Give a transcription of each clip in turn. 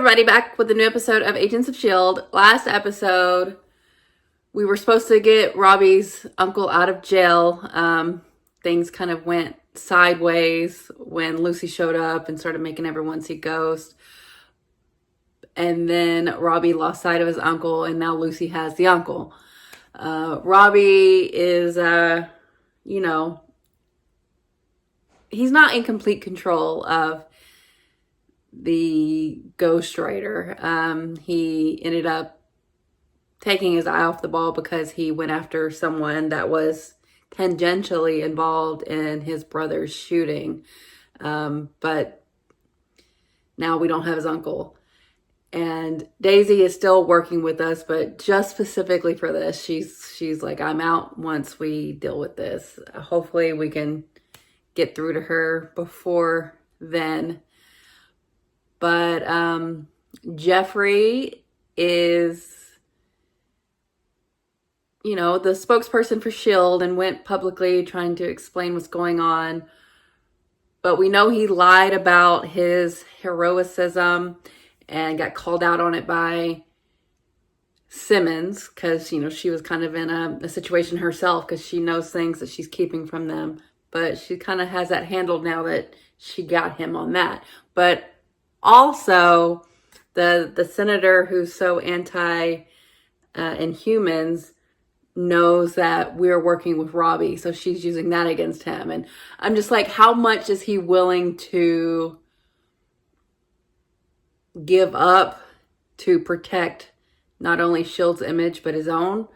everybody, back with a new episode of Agents of S.H.I.E.L.D. Last episode, we were supposed to get Robbie's uncle out of jail. Things kind of went sideways when Lucy showed up and started making everyone see ghosts. And then Robbie lost sight of his uncle, and now Lucy has the uncle. Robbie is, he's not in complete control of the ghostwriter. He ended up taking his eye off the ball because he went after someone that was tangentially involved in his brother's shooting. But now we don't have his uncle. And Daisy is still working with us, but just specifically for this, she's like, I'm out once we deal with this. Hopefully we can get through to her before then. But Jeffrey is, the spokesperson for S.H.I.E.L.D. and went publicly trying to explain what's going on. But we know he lied about his heroicism and got called out on it by Simmons because, she was kind of in a situation herself because she knows things that she's keeping from them. But she kind of has that handled now that she got him on that. But also, the senator who's so anti-Inhumans knows that we're working with Robbie, so she's using that against him. And I'm just like, how much is he willing to give up to protect not only S.H.I.E.L.D's image, but his own?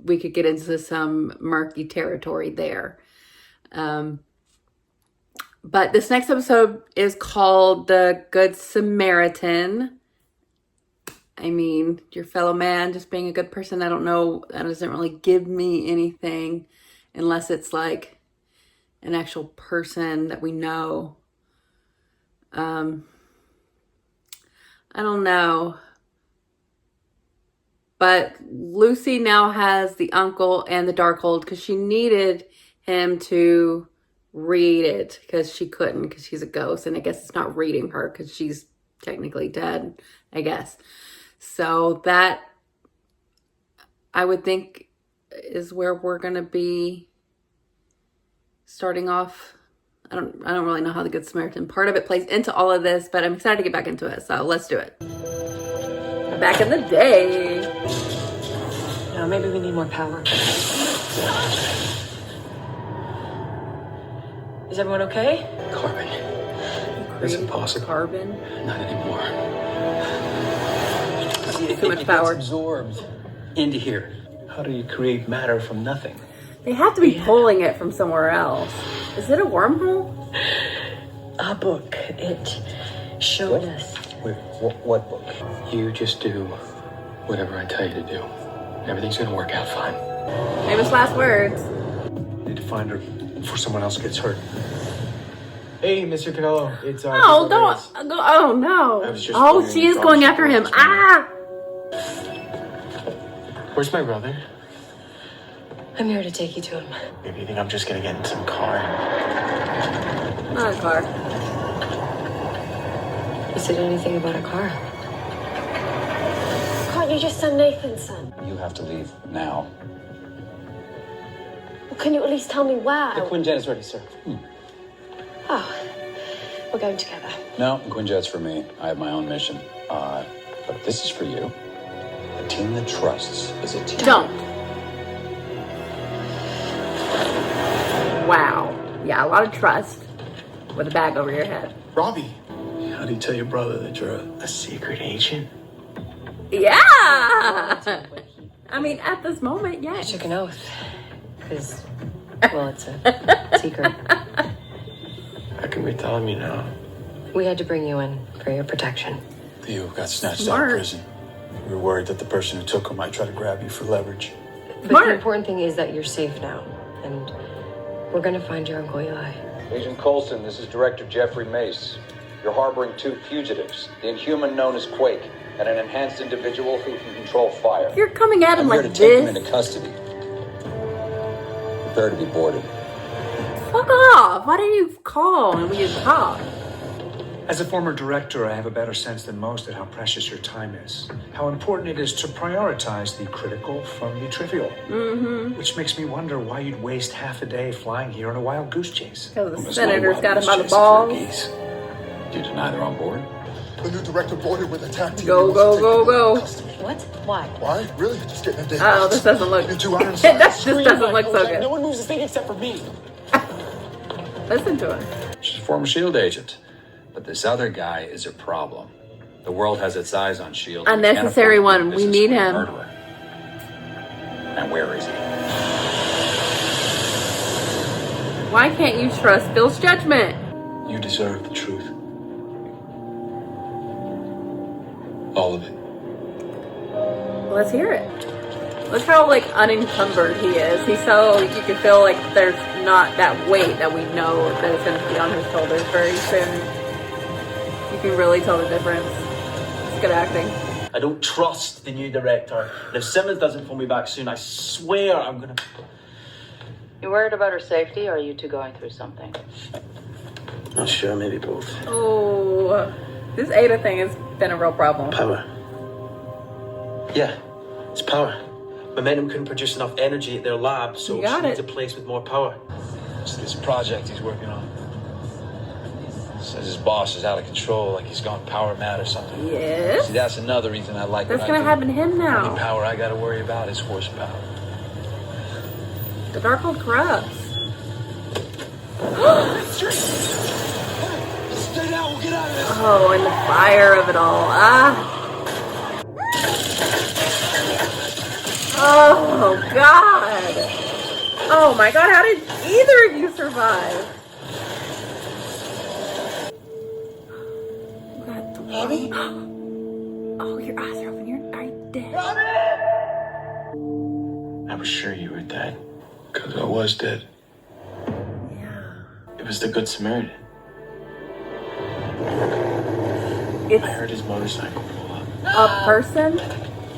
We could get into some murky territory there. But this next episode is called The Good Samaritan. I mean, your fellow man, just being a good person. I don't know. That doesn't really give me anything unless it's like an actual person that we know. I don't know. But Lucy now has the uncle and the Darkhold because she needed him to read it because she couldn't because she's a ghost, and I guess it's not reading her because she's technically dead, I guess. So that, I would think, is where we're gonna be starting off. I don't really know how the Good Samaritan part of it plays into all of this, but I'm excited to get back into it, so let's do it. Back in the day. No, maybe we need more power. Is everyone okay? Carbon. It's impossible. Carbon? Not anymore. Too much power. It gets absorbed into here. How do you create matter from nothing? They have to be pulling it from somewhere else. Is it a wormhole? A book. It showed us. Wait, what book? You just do whatever I tell you to do. Everything's gonna work out fine. Famous last words. Need to find her before someone else gets hurt. Hey, Mr. Canelo, it's Oh, don't go. Oh no. Oh, she is going after him. Ah! Where's my brother? I'm here to take you to him. Maybe you think I'm just gonna get in some car. Not a car. You said anything about a car? Can't you just send Nathan's son? You have to leave now. Well, can you at least tell me where? The Quinjet is ready, sir. Oh, we're going together. No, Quinjet's for me. I have my own mission. But this is for you. A team that trusts is a team. Don't. Wow. Yeah, a lot of trust with a bag over your head. Robbie, how do you tell your brother that you're a secret agent? Yeah. I mean, at this moment, I yes. took an oath. Because, well, it's a secret. How can we tell him you know? We had to bring you in for your protection. You got snatched out Smart. of prison. We were worried that the person who took him might try to grab you for leverage. But Smart. the important thing is that you're safe now. And we're going to find your Uncle Eli. Agent Coulson, this is Director Jeffrey Mace. You're harboring two fugitives, the Inhuman known as Quake, and an enhanced individual who can control fire. You're coming at him I'm here like to take them this. into custody. Prepare to be boarded. Fuck off. Why didn't you call and we just talk? As a former director, I have a better sense than most at how precious your time is. How important it is to prioritize the critical from the trivial. Mm-hmm. Which makes me wonder why you'd waste half a day flying here on a wild goose chase. Because the senator's got him by the balls. Do you deny they're on board? The new director boarded with a tag team. Go, go, go, go. What? Why? Why? Really? Just getting a day. Oh, this doesn't look. You two iron That sides. just doesn't look so No good. one moves a thing except for me. Listen to him. She's a former S.H.I.E.L.D. agent. But this other guy is a problem. The world has its eyes on S.H.I.E.L.D. Unnecessary one. We need him. And where is he? Why can't you trust Phil's judgment? You deserve the truth. All of it. Let's hear it. Look how like unencumbered he is. He's so, you can feel like there's not that weight that we know that is going to be on his shoulders very soon. You can really tell the difference. It's good acting. I don't trust the new director. And if Simmons doesn't phone me back soon, I swear I'm gonna... You worried about her safety, or are you two going through something? Not sure, maybe both. Oh, this Ada thing has been a real problem. Power. Yeah, it's power. Momentum couldn't produce enough energy at their lab, so You got she needs it. a place with more power. It's this project he's working on. Says his boss is out of control, like he's gone power mad or something. Yes. See, that's another reason I like That's what going to I do. happen to him The only now. power I gotta worry about is horsepower. The Darkhold corrupts. Stay down, we'll get out of this! Oh, and the fire of it all. Ah. Oh, God. Oh, my God. How did either of you survive? Robbie? Oh, your eyes are open. Are you dead? I was sure you were dead. Because I was dead. Yeah. It was the Good Samaritan. It's I heard his motorcycle pull up. a person?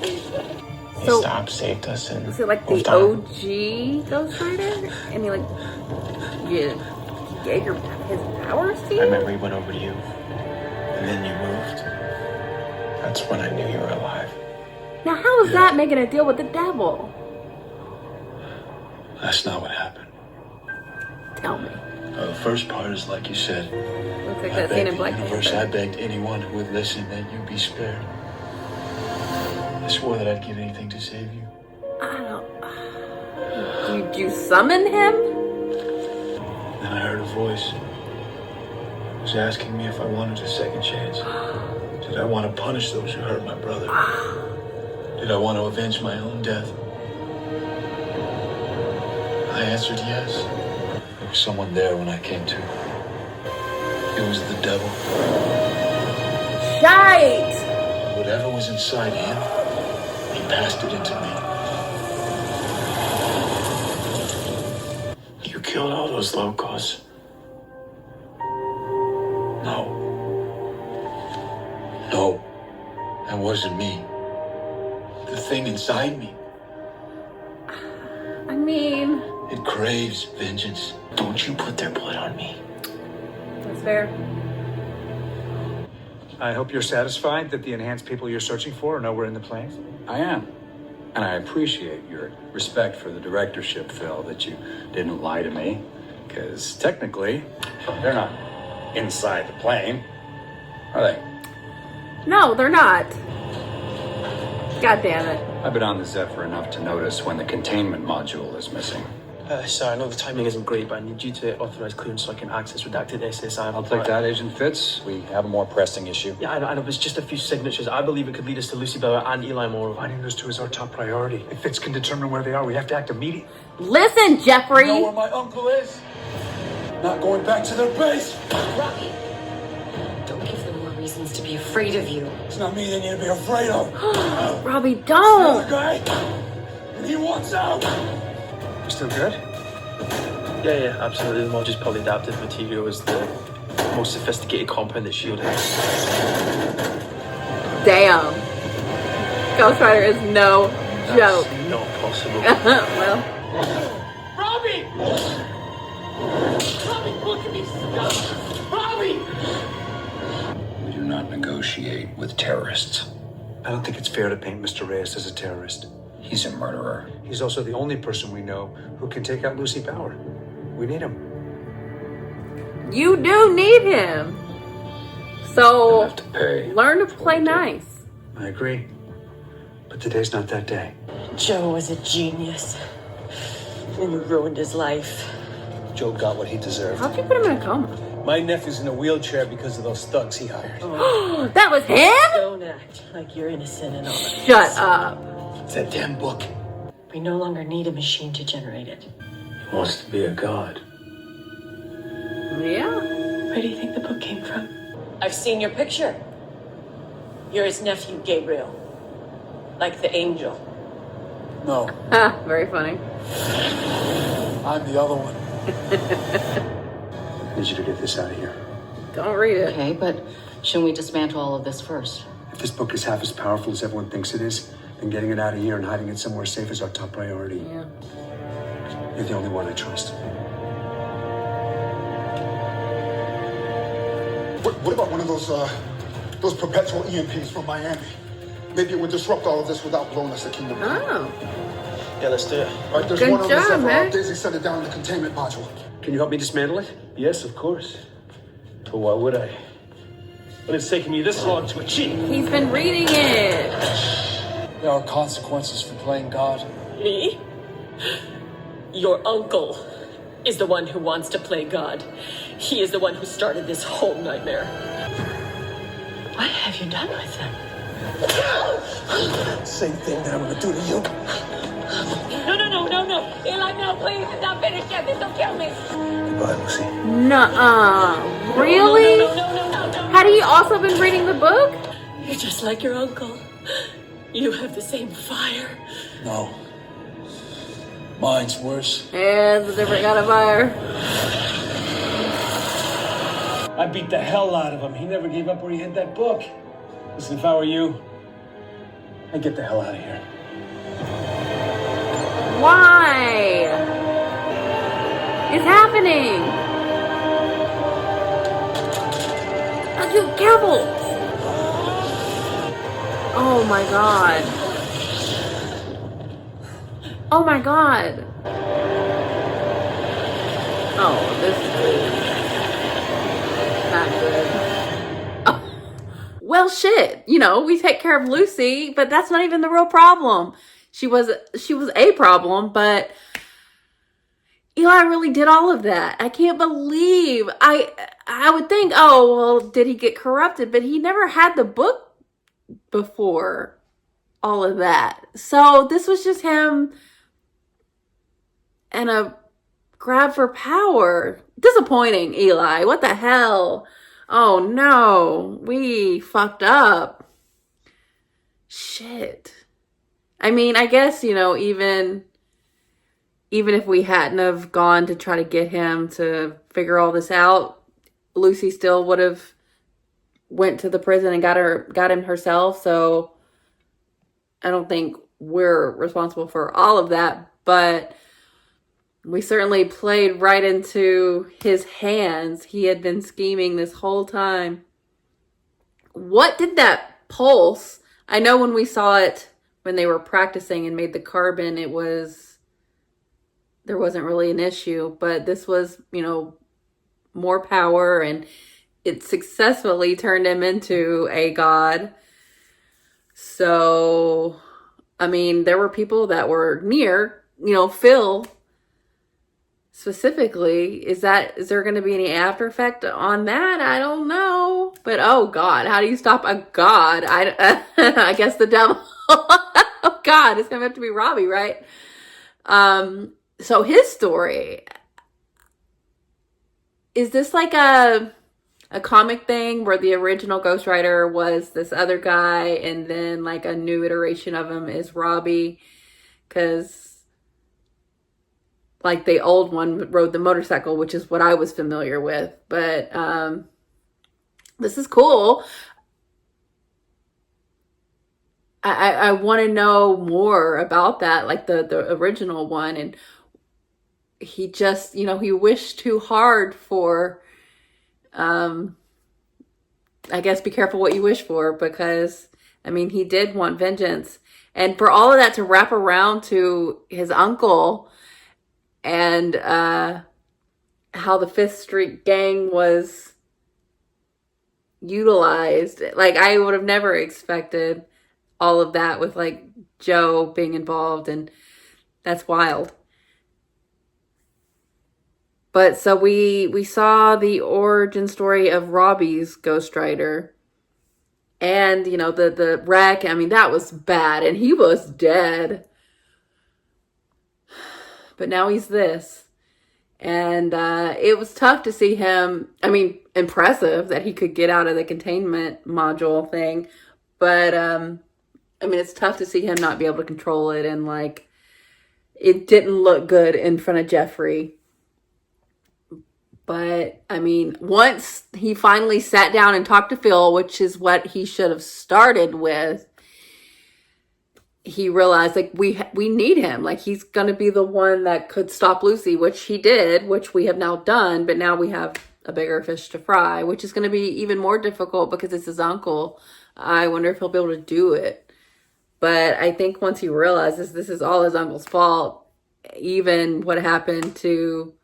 He So, stopped, saved us, and is it like moved the on. OG Ghost Rider? And he like, you gave his powers to you? I remember he went over to you. And then you moved. That's when I knew you were alive. Now, how is that making a deal with the devil? That's not what happened. Tell me. The first part is like you said. Looks like I that scene begged in the Black universe, I Panther. begged anyone who would listen that you be spared. I swore that I'd give anything to save you. I don't... Did you summon him? Then I heard a voice. It was asking me if I wanted a second chance. Did I want to punish those who hurt my brother? Did I want to avenge my own death? I answered yes. There was someone there when I came to. It was the devil. Shite! Whatever was inside him, he passed it into me. You killed all those locals. No. No. That wasn't me. The thing inside me. I mean, It craves vengeance. Don't you put their blood on me. that's fair. I hope you're satisfied that the enhanced people you're searching for are nowhere in the plans. I am. And I appreciate your respect for the directorship, Phil, that you didn't lie to me. Because technically, they're not inside the plane, are they? No, they're not. God damn it. I've been on the Zephyr enough to notice when the containment module is missing. Sorry, I know the timing isn't great, but I need you to authorize clearance so I can access redacted SSI. I'll take that, Agent Fitz. We have a more pressing issue. Yeah, I know, it's just a few signatures. I believe it could lead us to Lucy Bauer and Eli Morrow. Finding those two is our top priority. If Fitz can determine where they are, we have to act immediately. Listen, Jeffrey! You know where my uncle is? Not going back to their base. Robbie, don't give them more reasons to be afraid of you. It's not me they need to be afraid of. Robbie, The other don't! guy, and he wants out. You still good? Yeah, absolutely. The module's probably adaptive material is the most sophisticated compound that S.H.I.E.L.D. has. Damn. Ghost Rider is no joke. That's not possible. Well, Robbie! Robbie, look at me! Robbie! not negotiate with terrorists. I don't think it's fair to paint Mr. Reyes as a terrorist. He's a murderer. He's also the only person we know who can take out Lucy Power. We need him. You do need him. You'll So have to pay. learn to play nice. I agree. But today's not that day. Joe was a genius. And you ruined his life. Joe got what he deserved. How'd you put him in a coma? My nephew's in a wheelchair because of those thugs he hired. That was him? Don't act like you're innocent and all that. Shut up. It's that damn book. We no longer need a machine to generate it. He wants to be a god. Yeah. Where do you think the book came from? I've seen your picture. You're his nephew, Gabriel. Like the angel. No, Ha, very funny. I'm the other one. I need you to get this out of here. Don't read it. Okay, but shouldn't we dismantle all of this first? If this book is half as powerful as everyone thinks it is, then getting it out of here and hiding it somewhere safe is our top priority. Yeah. You're the only one I trust. What about one of those perpetual EMPs from Miami? Maybe it would disrupt all of this without blowing us the kingdom. Oh. Yeah, let's do it. All right, there's Good one on the job, several man. Daisy set it down in the containment module. Can you help me dismantle it? Yes, of course. But why would I? When it's taken me this long to achieve. He's been reading it. There are consequences for playing God. Me? Your uncle is the one who wants to play God. He is the one who started this whole nightmare. What have you done with them? Same thing that I'm gonna do to you. No. Eli, no, please. It's not finished yet. This will kill me. Goodbye, Lucy. Nuh-uh. Really? No. Had he also been reading the book? You're just like your uncle. You have the same fire. No. Mine's worse. Yeah, it's a different kind of fire. I beat the hell out of him. He never gave up where he hid that book. Listen, if I were you, I'd get the hell out of here. Why? It's happening. Careful. Oh my god. Oh my god. Oh, this is not good. Oh. Well, shit. You know, we take care of Lucy, but that's not even the real problem. She was a problem, but Eli really did all of that. I can't believe. I would think, oh, well, did he get corrupted? But he never had the book before all of that. So this was just him and a grab for power. Disappointing, Eli. What the hell? Oh no, we fucked up. Shit. I mean, I guess, you know, even if we hadn't have gone to try to get him to figure all this out, Lucy still would have went to the prison and got him herself. So I don't think we're responsible for all of that, but we certainly played right into his hands. He had been scheming this whole time. What did that pulse? I know when we saw it, when they were practicing and made the carbon, there wasn't really an issue, but this was, you know, more power, and it successfully turned him into a god. So, I mean, there were people that were near, you know, Phil specifically. Is there going to be any after effect on that? I don't know. But oh God, how do you stop a god? I guess the devil. Oh God, it's going to have to be Robbie, right? So his story, is this like a comic thing where the original Ghost Rider was this other guy and then like a new iteration of him is Robbie? Because like the old one rode the motorcycle, which is what I was familiar with. But this is cool. I want to know more about that, like the original one. And he just, you know, he wished too hard for I guess be careful what you wish for, because, I mean, he did want vengeance. And for all of that to wrap around to his uncle and how the Fifth Street gang was utilized, like, I would have never expected all of that with, like, Joe being involved, and that's wild. But so we saw the origin story of Robbie's Ghost Rider. And, you know, the wreck, I mean, that was bad. And he was dead. But now he's this. And it was tough to see him. I mean, impressive that he could get out of the containment module thing. But, I mean, it's tough to see him not be able to control it. And, like, it didn't look good in front of Jeffrey. But, I mean, once he finally sat down and talked to Phil, which is what he should have started with, he realized, like, we need him. Like, he's going to be the one that could stop Lucy, which he did, which we have now done. But now we have a bigger fish to fry, which is going to be even more difficult because it's his uncle. I wonder if he'll be able to do it. But I think once he realizes this is all his uncle's fault, even what happened to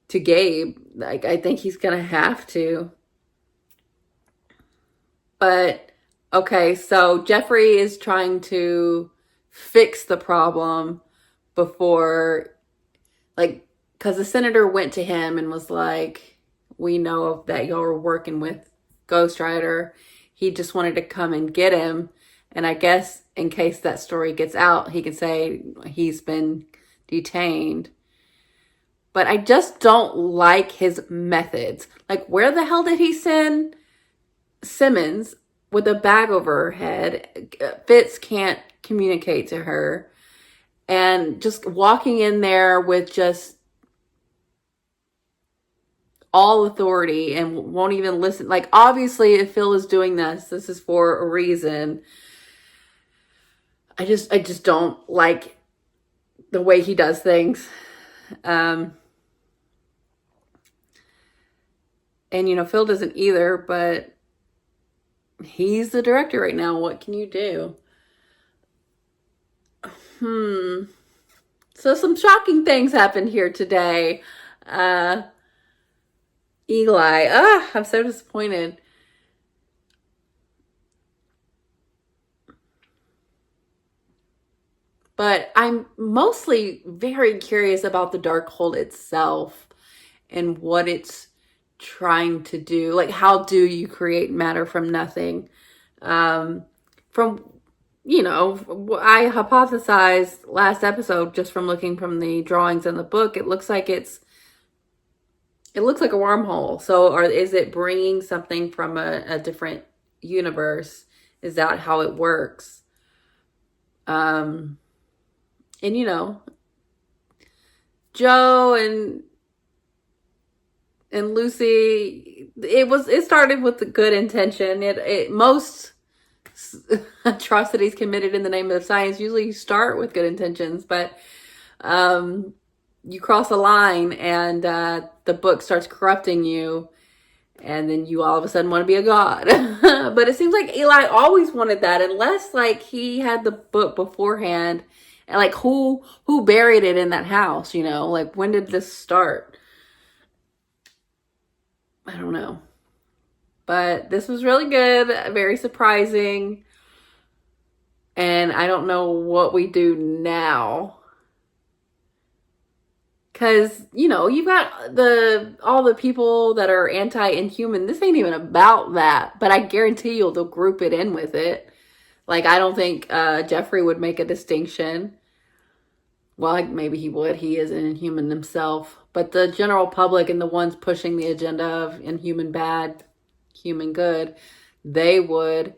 Gabe, like, I think he's gonna have to. But okay, so Jeffrey is trying to fix the problem before, like, because the senator went to him and was like, we know that y'all are working with Ghost Rider. He just wanted to come and get him. And I guess in case that story gets out, he can say he's been detained. But I just don't like his methods. Like, where the hell did he send Simmons with a bag over her head? Fitz can't communicate to her. And just walking in there with just all authority and won't even listen. Like, obviously, if Phil is doing this is for a reason. I just don't like the way he does things. And, you know, Phil doesn't either, but he's the director right now. What can you do? So some shocking things happened here today. Eli, I'm so disappointed. But I'm mostly very curious about the Darkhold itself and what it's trying to do. Like, how do you create matter from nothing? From, you know, I hypothesized last episode, just from looking from the drawings in the book, it looks like it looks like a wormhole. So is it bringing something from a different universe? Is that how it works? And, you know, Joe and Lucy, it started with a good intention. Most atrocities committed in the name of science usually start with good intentions, but you cross a line and the book starts corrupting you, and then you all of a sudden want to be a god. But it seems like Eli always wanted that, unless, like, he had the book beforehand. And, like, who buried it in that house, you know? Like, when did this start? I don't know. But this was really good, very surprising. And I don't know what we do now. Because, you know, you've got all the people that are anti-Inhuman. This ain't even about that. But I guarantee you'll they'll group it in with it. Like, I don't think Jeffrey would make a distinction. Well, like, maybe he would. He is an Inhuman himself. But the general public and the ones pushing the agenda of Inhuman bad, human good, they would.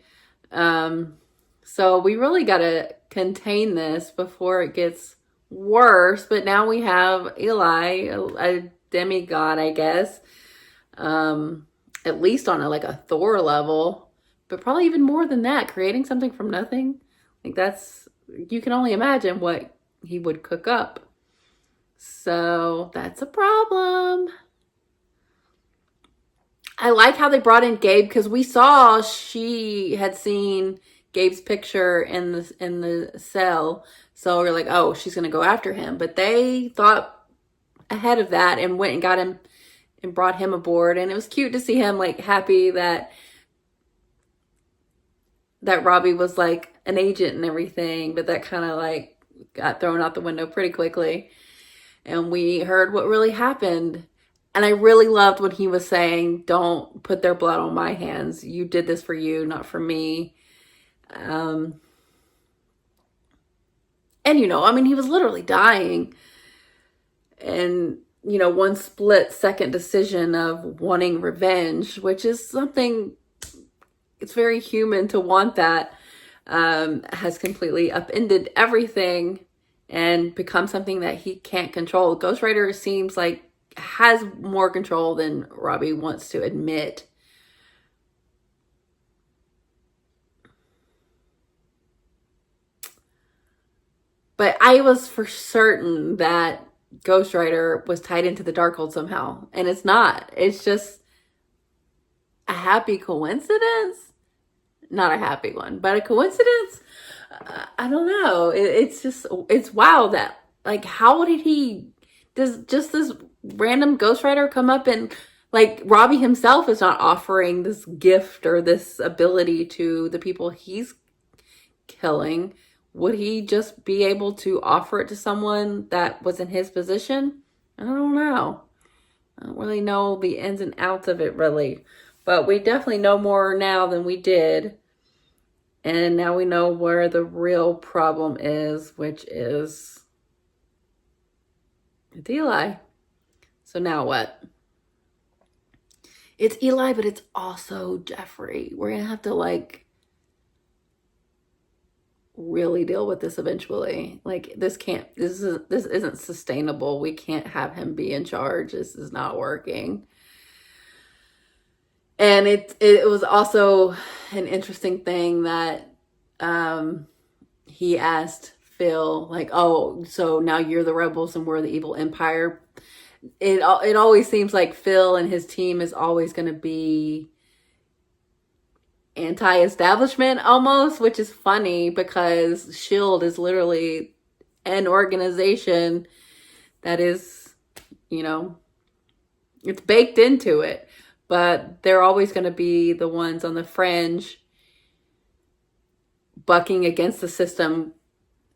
So we really got to contain this before it gets worse. But now we have Eli, a demigod, I guess. At least on a Thor level. But probably even more than that, creating something from nothing. Like, you can only imagine what he would cook up. So that's a problem. I like how they brought in Gabe, because we saw she had seen Gabe's picture in the cell. So we're like, oh, she's going to go after him. But they thought ahead of that and went and got him and brought him aboard. And it was cute to see him like happy that Robbie was like an agent and everything. But that kind of like got thrown out the window pretty quickly. And we heard what really happened. And I really loved when he was saying, don't put their blood on my hands. You did this for you, not for me. And, you know, I mean, he was literally dying. And, you know, one split second decision of wanting revenge, which is something, it's very human to want that, has completely upended everything and become something that he can't control. Ghost Rider seems like has more control than Robbie wants to admit. But I was for certain that Ghost Rider was tied into the Darkhold somehow. And it's not. It's just a happy coincidence. Not a happy one, but a coincidence. I don't know. It's just, it's wow that, like, how did he, does just this random Ghost Rider come up and, like, Robbie himself is not offering this gift or this ability to the people he's killing. Would he just be able to offer it to someone that was in his position? I don't know. I don't really know the ins and outs of it, really. But we definitely know more now than we did. And now we know where the real problem is, which is it's Eli. So now what? It's Eli, but it's also Jeffrey. We're going to have to, like, really deal with this eventually. Like, this isn't sustainable. We can't have him be in charge. This is not working. And it was also an interesting thing that he asked Phil, like, oh, so now you're the rebels and we're the evil empire. It always seems like Phil and his team is always going to be anti-establishment almost, which is funny because S.H.I.E.L.D. is literally an organization that is, you know, it's baked into it. But they're always going to be the ones on the fringe bucking against the system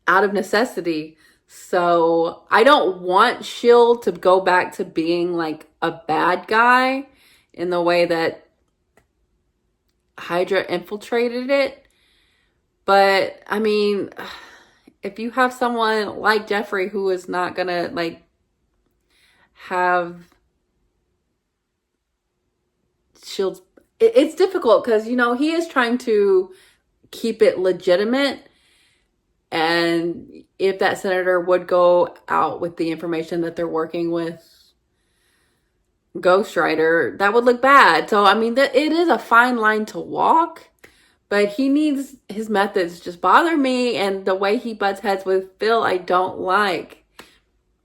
out of necessity. So I don't want S.H.I.E.L.D. to go back to being like a bad guy in the way that Hydra infiltrated it. But I mean, if you have someone like Jeffrey who is not going to like have S.H.I.E.L.D.'s, it's difficult because, you know, he is trying to keep it legitimate. And if that senator would go out with the information that they're working with Ghost Rider, that would look bad. So, I mean, it is a fine line to walk, but he needs, his methods just bother me. And the way he butts heads with Phil, I don't like.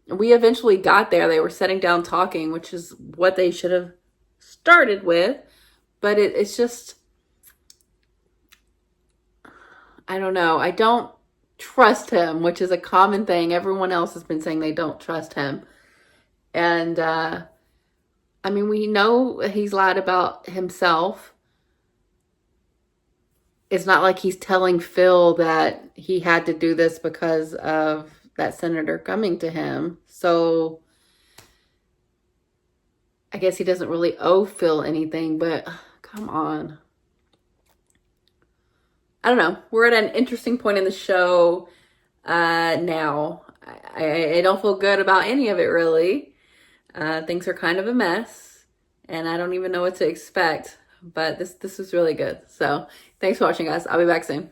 We eventually got there. They were sitting down talking, which is what they should have started with. But it's just, I don't know. I don't trust him, which is a common thing. Everyone else has been saying they don't trust him. And, I mean, we know he's lied about himself. It's not like he's telling Phil that he had to do this because of that senator coming to him. So I guess he doesn't really owe Phil anything, but come on. I don't know. We're at an interesting point in the show now. I don't feel good about any of it, really. Things are kind of a mess, and I don't even know what to expect. But this was really good. So thanks for watching, guys. I'll be back soon.